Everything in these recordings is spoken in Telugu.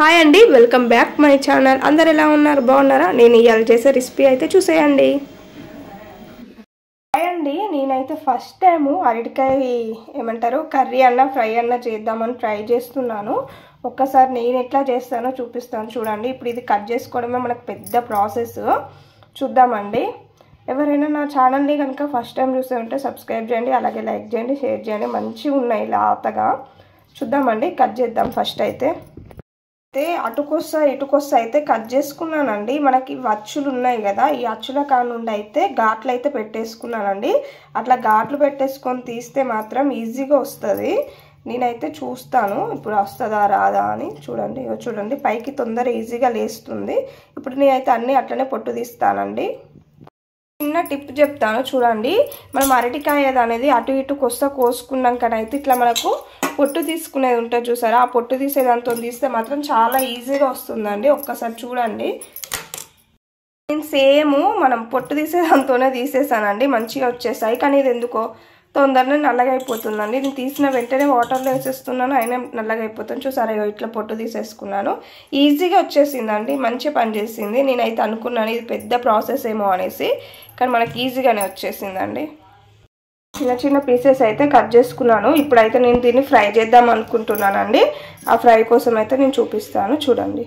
హాయ్ అండి, వెల్కమ్ బ్యాక్ మై ఛానల్. అందరు ఎలా ఉన్నారు? బాగున్నారా? నేను ఇవాళ చేసే రెసిపీ అయితే చూసేయండి. హాయ్ అండి, నేనైతే ఫస్ట్ టైము అరటికాయ ఏమంటారు కర్రీ అన్న ఫ్రై అన్న చేద్దామని ట్రై చేస్తున్నాను. ఒక్కసారి నేను ఎట్లా చేస్తానో చూపిస్తాను చూడండి. ఇప్పుడు ఇది కట్ చేసుకోవడమే మనకు పెద్ద ప్రాసెస్. చూద్దామండి. ఎవరైనా నా ఛానల్ని కనుక ఫస్ట్ టైం చూస్తే ఉంటే సబ్స్క్రైబ్ చేయండి, అలాగే లైక్ చేయండి, షేర్ చేయండి. మంచిగా ఉన్నాయి లాతగా. చూద్దామండి, కట్ చేద్దాం. ఫస్ట్ అయితే ఇటుకొస్తా అయితే కట్ చేసుకున్నానండి. మనకి అచ్చులు ఉన్నాయి కదా, ఈ అచ్చుల కానుండి అయితే ఘాట్లు అయితే పెట్టేసుకున్నానండి. అట్లా ఘాట్లు పెట్టేసుకొని తీస్తే మాత్రం ఈజీగా వస్తుంది. నేనైతే చూస్తాను ఇప్పుడు వస్తుందా రాదా అని. చూడండి పైకి తొందర ఈజీగా లేస్తుంది. ఇప్పుడు నేనైతే అన్నీ అట్లనే పొట్టు తీస్తానండి. చిన్న టిప్ చెప్తాను చూడండి. మనం అరటికాయ అనేది అటు ఇటు కోసుకున్నాకనైతే ఇట్లా మనకు పొట్టు తీసుకునేది ఉంటుంది చూసారా, ఆ పొట్టు తీసేదాంతో తీస్తే మాత్రం చాలా ఈజీగా వస్తుందండి. ఒక్కసారి చూడండి. నేను సేమ్ మనం పొట్టు తీసేదాంతోనే తీసేసానండి, మంచిగా వచ్చేసాయి. కానీ ఇది ఎందుకో తొందరనే నల్లగా అయిపోతుందండి. నేను తీసిన వెంటనే వాటర్లో వేసేస్తున్నాను, అయినా నల్లగా అయిపోతుంది. చూసారా, ఇట్లా పొట్టు తీసేసుకున్నాను. ఈజీగా వచ్చేసిందండి, మంచి పని చేసింది. నేనైతే అనుకున్నాను ఇది పెద్ద ప్రాసెస్ ఏమో అనేసి, కానీ మనకి ఈజీగానే వచ్చేసిందండి. చిన్న చిన్న పీసెస్ అయితే కట్ చేసుకున్నాను. ఇప్పుడైతే నేను దీన్ని ఫ్రై చేద్దాం అనుకుంటున్నానండి. ఆ ఫ్రై కోసం అయితే నేను చూపిస్తాను చూడండి.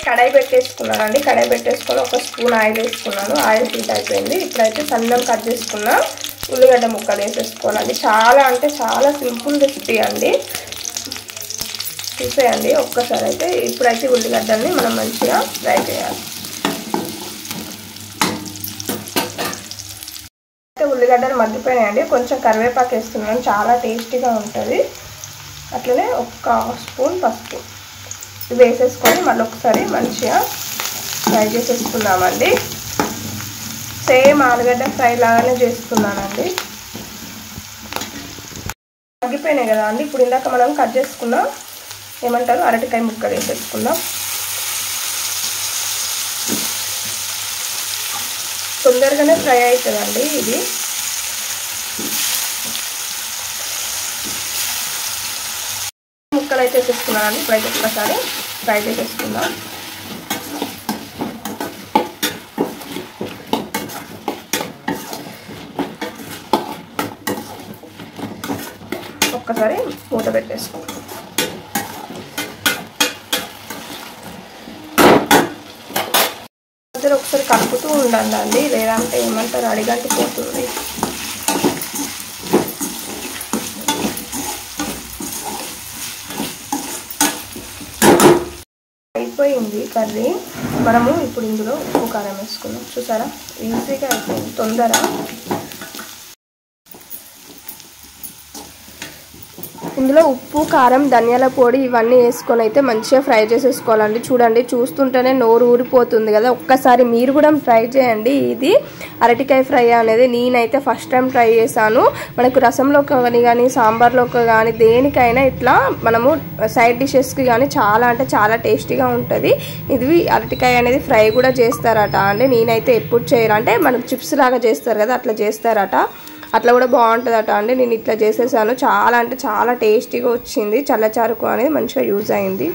కడాయి పెట్టేసుకున్నానండి. కడాయి పెట్టేసుకొని ఒక స్పూన్ ఆయిల్ వేసుకున్నాను. ఆయిల్ హీట్ అయిపోయింది. ఇప్పుడైతే సన్నం కట్ చేసుకున్న ఉల్లిగడ్డ ముక్కలు వేసేసుకోవాలండి. చాలా అంటే చాలా సింపుల్ రెసిపీ అండి, చూసేయండి ఒక్కసారి అయితే. ఇప్పుడైతే ఉల్లిగడ్డల్ని మనం మంచిగా ఫ్రై చేయాలి. ఉల్లిగడ్డలు మగ్గిపోయినాయండి. కొంచెం కరివేపాకు వేస్తున్నాను, చాలా టేస్టీగా ఉంటుంది. అట్లనే ఒక స్పూన్ పసుపు వేసేసుకొని మళ్ళీ ఒకసారి మంచిగా ఫ్రై చేసేసుకున్నామండి. సేమ్ ఆలుగడ్డ ఫ్రై లాగానే చేస్తున్నానండి. మగ్గిపోయినాయి కదా అండి. ఇప్పుడు ఇందాక మనం కట్ చేసుకున్న ఏమంటారు అరటికాయ ముక్కలు వేసేసుకుందాం. తొందరగానే ఫ్రై అవుతుందండి ఇది. ముక్కలు అయితే వేసేసుకున్నానండి. ఇప్పుడైతే ఒక్కసారి ఫ్రై చేసేసుకుందాం. ఒక్కసారి మూత పెట్టేసుకుందాం. ఒకసారి కలుపుతూ ఉండండి, లేదంటే ఏమంటారు అడిగంటి పోతుంది. అయిపోయింది కర్రీ. మనము ఇప్పుడు ఇందులో ఉప్పు కారం వేసుకున్నాం. చూసారా, ఈజీగా అయిపోయింది, తొందర. ఇందులో ఉప్పు కారం ధనియాల పొడి ఇవన్నీ వేసుకొని అయితే మంచిగా ఫ్రై చేసేసుకోవాలండి. చూడండి, చూస్తుంటేనే నోరు ఊరిపోతుంది కదా. ఒక్కసారి మీరు కూడా ట్రై చేయండి. ఇది అరటికాయ ఫ్రై అనేది నేనైతే ఫస్ట్ టైం ట్రై చేశాను. మనకు రసంలోకి కానీ సాంబార్లోకి కానీ దేనికైనా ఇట్లా మనము సైడ్ డిషెస్కి కానీ చాలా అంటే చాలా టేస్టీగా ఉంటుంది. ఇది అరటికాయ అనేది ఫ్రై కూడా చేస్తారట అండి. నేనైతే ఎప్పుడు చేయరు, అంటే మనం చిప్స్ లాగా చేస్తారు కదా అట్లా చేస్తారట. అట్లా కూడా బాగుంటుందట అండి. నేను ఇట్లా చేసేసాను. చాలా అంటే చాలా టేస్టీగా వచ్చింది. చల్లచారుకు అనేది మంచిగా యూజ్ అయింది.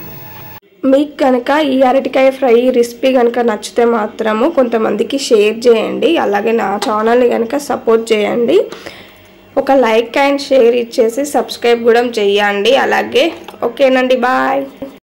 మీకు కనుక ఈ అరటికాయ ఫ్రై రెసిపీ కనుక నచ్చితే మాత్రము కొంతమందికి షేర్ చేయండి, అలాగే నా ఛానల్ని కనుక సపోర్ట్ చేయండి. ఒక లైక్ అండ్ షేర్ ఇచ్చేసి సబ్స్క్రైబ్ కూడా చేయండి. అలాగే ఓకేనండి, బాయ్.